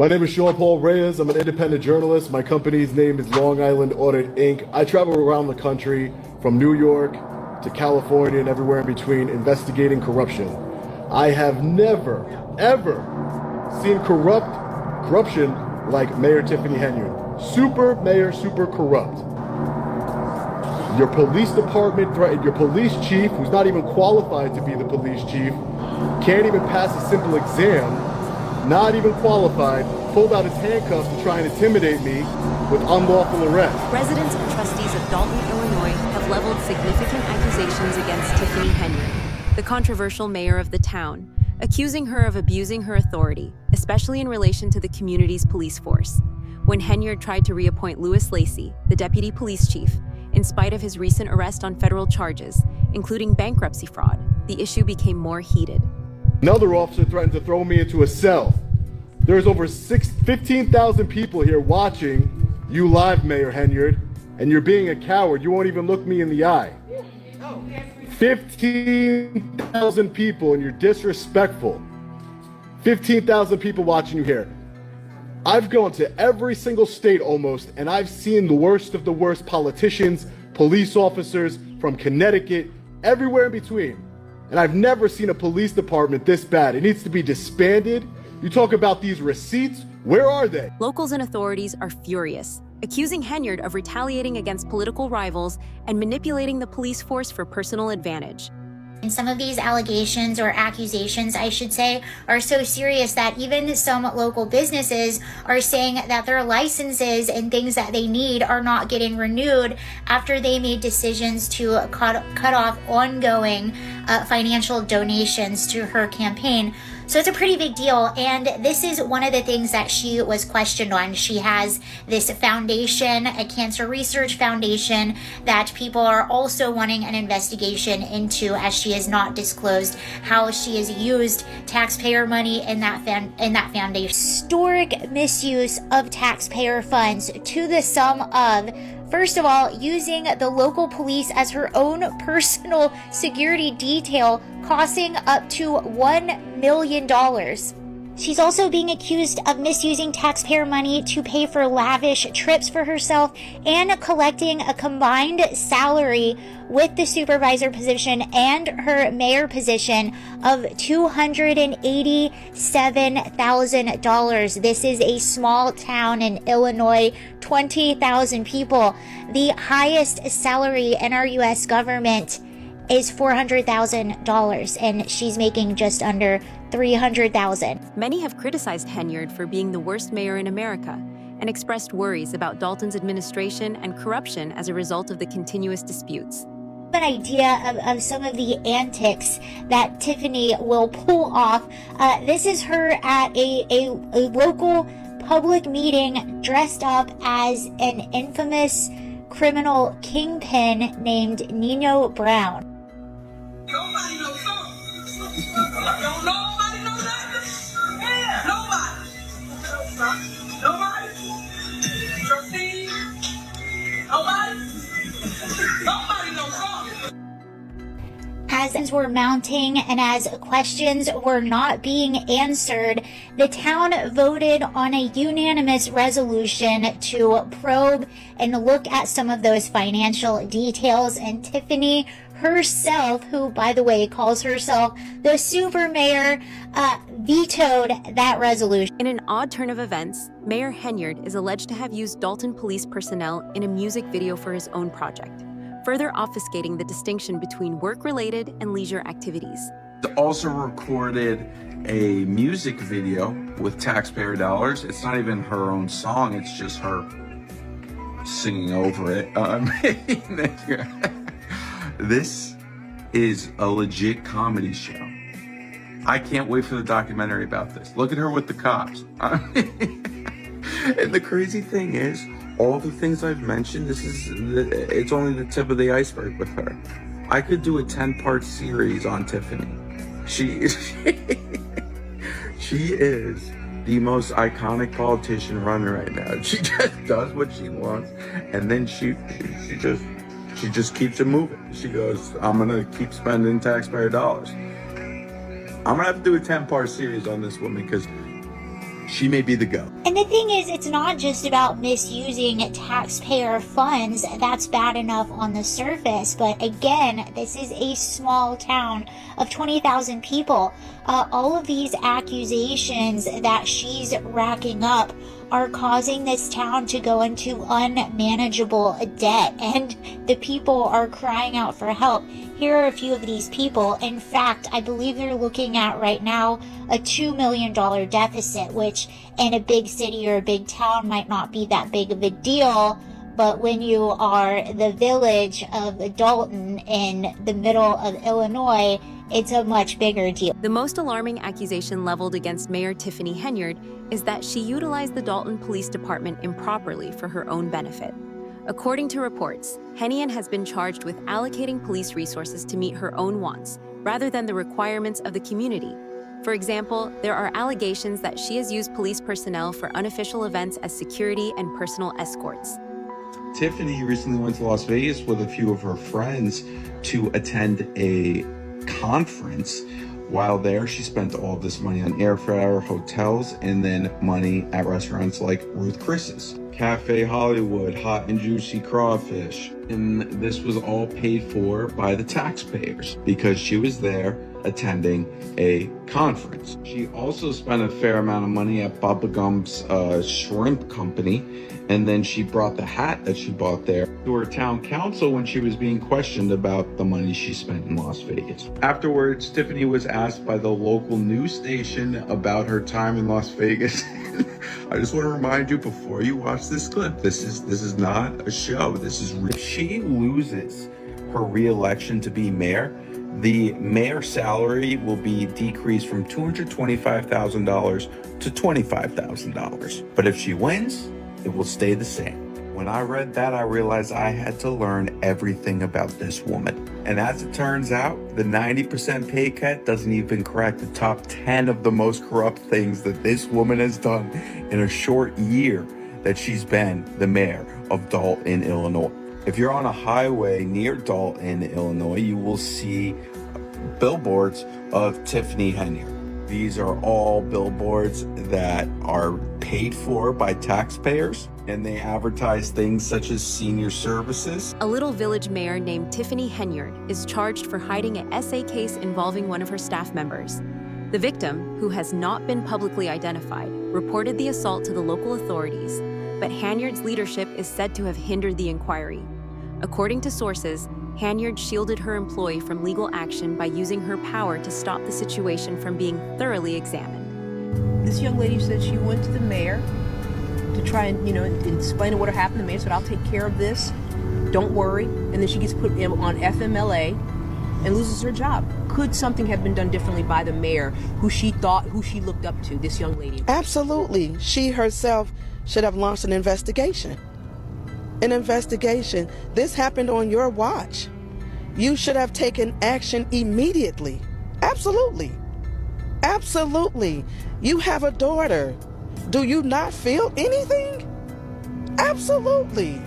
My name is Sean Paul Reyes. I'm an independent journalist. My company's name is Long Island Audit Inc. I travel around the country from New York to California and everywhere in between investigating corruption. I have never, ever seen corruption like Mayor Tiffany Henyard. Super mayor, super corrupt. Your police department threatened your police chief, who's not even qualified to be the police chief, can't even pass a simple exam, not even qualified, pulled out his handcuffs to try and intimidate me with unlawful arrest. Residents and trustees of Dolton, Illinois have leveled significant accusations against Tiffany Henyard, the controversial mayor of the town, accusing her of abusing her authority, especially in relation to the community's police force. When Henyard tried to reappoint Lewis Lacey, the deputy police chief, in spite of his recent arrest on federal charges, including bankruptcy fraud, the issue became more heated. Another officer threatened to throw me into a cell. There's over 15,000 people here watching you live, Mayor Henyard, and you're being a coward. You won't even look me in the eye. 15,000 people and you're disrespectful. 15,000 people watching you here. I've gone to every single state almost, and I've seen the worst of the worst politicians, police officers from Connecticut, everywhere in between. And I've never seen a police department this bad. It needs to be disbanded. You talk about these receipts, where are they? Locals and authorities are furious, accusing Henyard of retaliating against political rivals and manipulating the police force for personal advantage. And some of these allegations, or accusations I should say, are so serious that even some local businesses are saying that their licenses and things that they need are not getting renewed after they made decisions to cut off ongoing financial donations to her campaign. So it's a pretty big deal, and this is one of the things that she was questioned on. She has this foundation, a cancer research foundation, that people are also wanting an investigation into, as she has not disclosed how she has used taxpayer money in that foundation. Historic misuse of taxpayer funds to the sum of, first of all, using the local police as her own personal security detail, costing up to $1 million. She's also being accused of misusing taxpayer money to pay for lavish trips for herself and collecting a combined salary with the supervisor position and her mayor position of $287,000. This is a small town in Illinois, 20,000 people. The highest salary in our U.S. government is $400,000, and she's making just under $300,000. Many have criticized Henyard for being the worst mayor in America and expressed worries about Dolton's administration and corruption as a result of the continuous disputes. An idea of some of the antics that Tiffany will pull off. This is her at a local public meeting, dressed up as an infamous criminal kingpin named Nino Brown. Nobody knows something. Don't nobody know nothing. Yeah. Nobody. Trustees. Nobody knows something. As things were mounting and as questions were not being answered, the town voted on a unanimous resolution to probe and look at some of those financial details, and Tiffany herself, who, by the way, calls herself the super mayor, vetoed that resolution. In an odd turn of events, Mayor Henyard is alleged to have used Dolton police personnel in a music video for his own project, further obfuscating the distinction between work-related and leisure activities. Also recorded a music video with taxpayer dollars. It's not even her own song, it's just her singing over it. This is a legit comedy show. I can't wait for the documentary about this. Look at her with the cops. And the crazy thing is, all the things I've mentioned, it's only the tip of the iceberg with her. I could do a 10-part series on Tiffany. She is the most iconic politician running right now. She just does what she wants, and then she just keeps it moving. She goes, I'm gonna keep spending taxpayer dollars. I'm gonna have to do a 10-part series on this woman because she may be the go. And the thing is, it's not just about misusing taxpayer funds. That's bad enough on the surface. But again, this is a small town of 20,000 people. All of these accusations that she's racking up are causing this town to go into unmanageable debt, and the people are crying out for help. Here are a few of these people. In fact, I believe they're looking at right now a $2 million deficit, which in a big city or a big town might not be that big of a deal. But when you are the village of Dolton in the middle of Illinois, it's a much bigger deal. The most alarming accusation leveled against Mayor Tiffany Henyard is that she utilized the Dolton Police Department improperly for her own benefit. According to reports, Henyard has been charged with allocating police resources to meet her own wants, rather than the requirements of the community. For example, there are allegations that she has used police personnel for unofficial events as security and personal escorts. Tiffany recently went to Las Vegas with a few of her friends to attend a conference. While there, she spent all this money on airfare, hotels, and then money at restaurants like Ruth Chris's, Cafe Hollywood, Hot and Juicy Crawfish. And this was all paid for by the taxpayers because she was there attending a conference. She also spent a fair amount of money at Bubba Gump's shrimp company, and then she brought the hat that she bought there to her town council when she was being questioned about the money she spent in Las Vegas. Afterwards, Tiffany was asked by the local news station about her time in Las Vegas. I just want to remind you before you watch this clip, this is not a show. This is real. If she loses her re-election to be mayor, the mayor's salary will be decreased from $225,000 to $25,000. But if she wins, it will stay the same. When I read that, I realized I had to learn everything about this woman. And as it turns out, the 90% pay cut doesn't even crack the top 10 of the most corrupt things that this woman has done in a short year that she's been the mayor of Dolton, Illinois. If you're on a highway near Dolton, Illinois, you will see billboards of Tiffany Henyard. These are all billboards that are paid for by taxpayers, and they advertise things such as senior services. A little village mayor named Tiffany Henyard is charged for hiding an SA case involving one of her staff members. The victim, who has not been publicly identified, reported the assault to the local authorities, but Henyard's leadership is said to have hindered the inquiry. According to sources, Henyard shielded her employee from legal action by using her power to stop the situation from being thoroughly examined. This young lady said she went to the mayor to try and, explain what happened. The mayor said, I'll take care of this. Don't worry. And then she gets put on FMLA and loses her job. Could something have been done differently by the mayor, who she looked up to, this young lady? Absolutely. She herself should have launched an investigation. An investigation. This happened on your watch. You should have taken action immediately. Absolutely. Absolutely. You have a daughter. Do you not feel anything? Absolutely.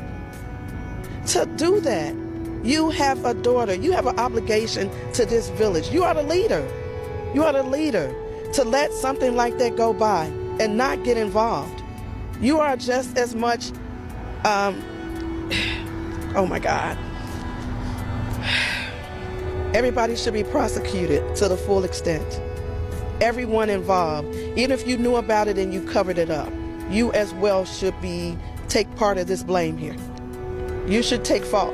To do that, you have a daughter. You have an obligation to this village. You are the leader. You are the leader. To let something like that go by and not get involved. You are just as much, oh my God. Everybody should be prosecuted to the full extent. Everyone involved, even if you knew about it and you covered it up, you as well should take part of this blame here. You should take fault.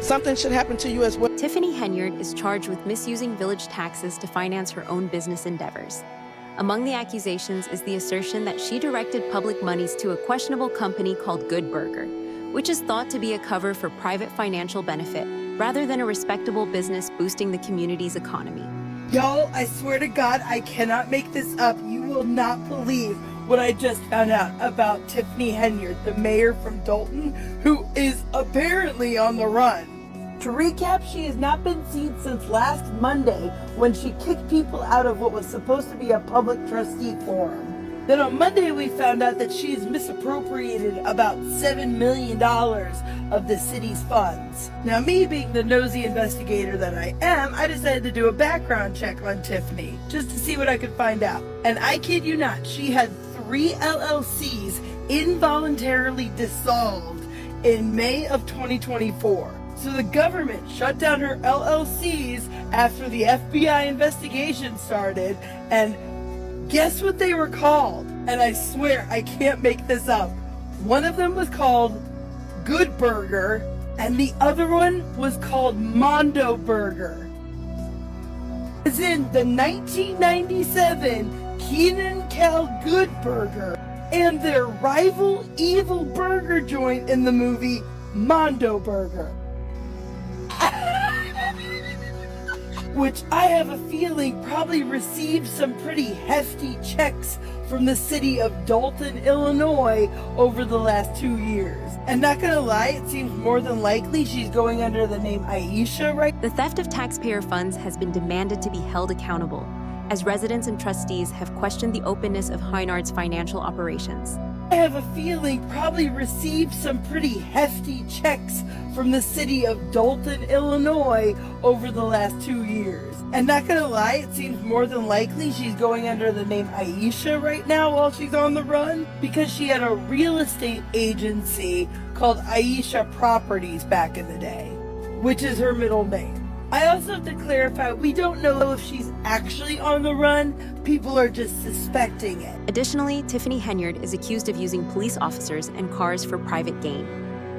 Something should happen to you as well. Tiffany Henyard is charged with misusing village taxes to finance her own business endeavors. Among the accusations is the assertion that she directed public monies to a questionable company called Good Burger, which is thought to be a cover for private financial benefit rather than a respectable business boosting the community's economy. Y'all, I swear to God, I cannot make this up. You will not believe what I just found out about Tiffany Henyard, the mayor from Dolton, who is apparently on the run. To recap, she has not been seen since last Monday when she kicked people out of what was supposed to be a public trustee forum. Then on Monday, we found out that she's misappropriated about $7 million of the city's funds. Now, me being the nosy investigator that I am, I decided to do a background check on Tiffany, just to see what I could find out. And I kid you not, she had 3 LLCs involuntarily dissolved in May of 2024. So the government shut down her LLCs after the FBI investigation started, and guess what they were called? And I swear I can't make this up. One of them was called Good Burger, and the other one was called Mondo Burger. As in the 1997 Keenan Kel Good Burger and their rival evil burger joint in the movie Mondo Burger. Which I have a feeling probably received some pretty hefty checks from the city of Dolton, Illinois over the last 2 years. And not gonna lie, it seems more than likely she's going under the name Aisha, right? The theft of taxpayer funds has been demanded to be held accountable, as residents and trustees have questioned the openness of Henyard's financial operations. I have a feeling probably received some pretty hefty checks from the city of Dolton, Illinois over the last 2 years. And not gonna lie, it seems more than likely she's going under the name Aisha right now while she's on the run, because she had a real estate agency called Aisha Properties back in the day, which is her middle name. I also have to clarify, we don't know if she's actually on the run. People are just suspecting it. Additionally, Tiffany Henyard is accused of using police officers and cars for private gain.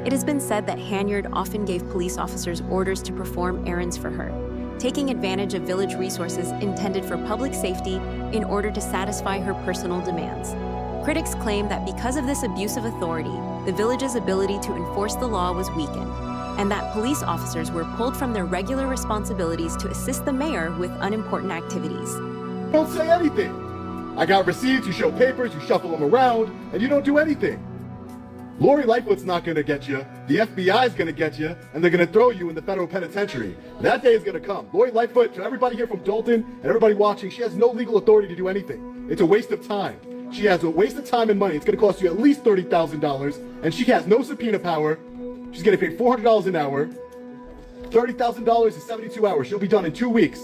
It has been said that Henyard often gave police officers orders to perform errands for her, taking advantage of village resources intended for public safety in order to satisfy her personal demands. Critics claim that because of this abuse of authority, the village's ability to enforce the law was weakened, and that police officers were pulled from their regular responsibilities to assist the mayor with unimportant activities. Don't say anything. I got receipts, you show papers, you shuffle them around, and you don't do anything. Lori Lightfoot's not gonna get you, the FBI's gonna get you, and they're gonna throw you in the federal penitentiary. That day is gonna come. Lori Lightfoot, to everybody here from Dolton and everybody watching, she has no legal authority to do anything. It's a waste of time. She has a waste of time and money. It's gonna cost you at least $30,000, and she has no subpoena power. She's getting paid $400 an hour. $30,000 is 72 hours. She'll be done in 2 weeks.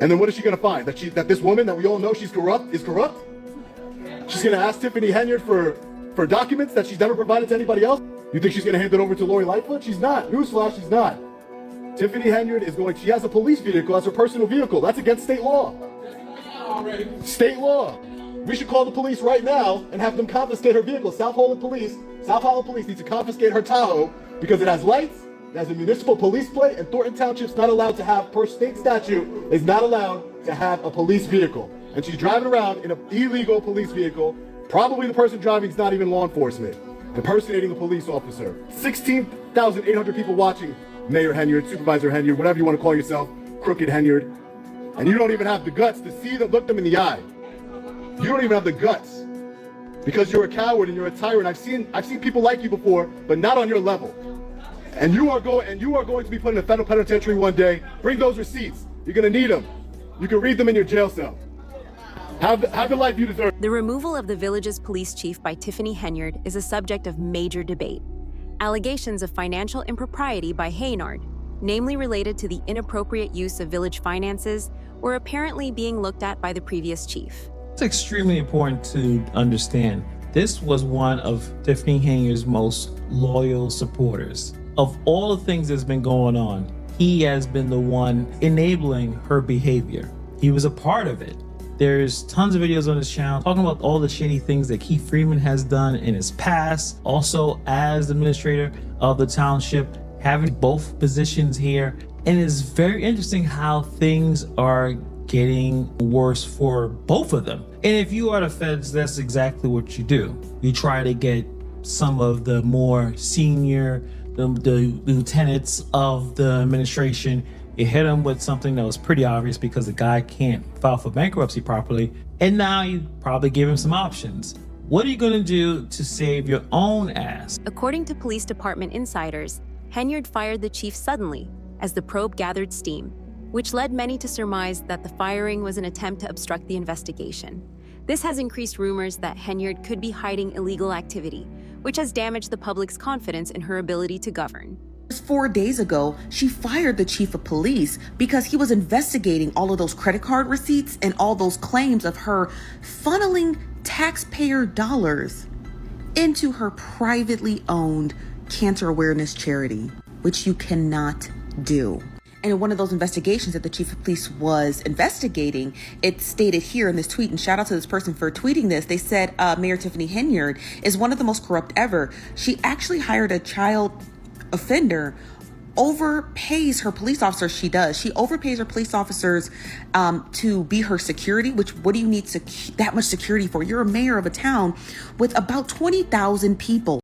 And then what is she gonna find? That this woman that we all know she's corrupt is corrupt? She's gonna ask Tiffany Henyard for documents that she's never provided to anybody else? You think she's gonna hand it over to Lori Lightfoot? She's not. Newsflash, she's not. Tiffany Henyard is going, she has a police vehicle as her personal vehicle. That's against state law. State law. We should call the police right now and have them confiscate her vehicle. South Holland Police needs to confiscate her Tahoe because it has lights, it has a municipal police plate, and Thornton Township's not allowed to have, per state statute, is not allowed to have a police vehicle. And she's driving around in an illegal police vehicle. Probably the person driving is not even law enforcement, impersonating a police officer. 16,800 people watching, Mayor Henyard, Supervisor Henyard, whatever you want to call yourself, Crooked Henyard. And you don't even have the guts to see them, look them in the eye. You don't even have the guts because you're a coward and you're a tyrant. I've seen people like you before, but not on your level. And you are going to be put in a federal penitentiary one day. Bring those receipts. You're going to need them. You can read them in your jail cell. Have the life you deserve. The removal of the village's police chief by Tiffany Henyard is a subject of major debate. Allegations of financial impropriety by Henyard, namely related to the inappropriate use of village finances, were apparently being looked at by the previous chief. It's extremely important to understand. This was one of Tiffany Henyard's most loyal supporters. Of all the things that's been going on, he has been the one enabling her behavior. He was a part of it. There's tons of videos on his channel talking about all the shady things that Keith Freeman has done in his past. Also, as administrator of the township, having both positions here. And it's very interesting how things are getting worse for both of them. And if you are the feds, that's exactly what you do. You try to get some of the more senior, the lieutenants of the administration. You hit them with something that was pretty obvious because the guy can't file for bankruptcy properly. And now you probably give him some options. What are you going to do to save your own ass? According to police department insiders, Henyard fired the chief suddenly as the probe gathered steam, which led many to surmise that the firing was an attempt to obstruct the investigation. This has increased rumors that Henyard could be hiding illegal activity, which has damaged the public's confidence in her ability to govern. Just 4 days ago, she fired the chief of police because he was investigating all of those credit card receipts and all those claims of her funneling taxpayer dollars into her privately owned cancer awareness charity, which you cannot do. And in one of those investigations that the chief of police was investigating, it stated here in this tweet, and shout out to this person for tweeting this, they said Mayor Tiffany Henyard is one of the most corrupt ever. She actually hired a child offender, overpays her police officers. She does. She overpays her police officers to be her security, which what do you need that much security for? You're a mayor of a town with about 20,000 people.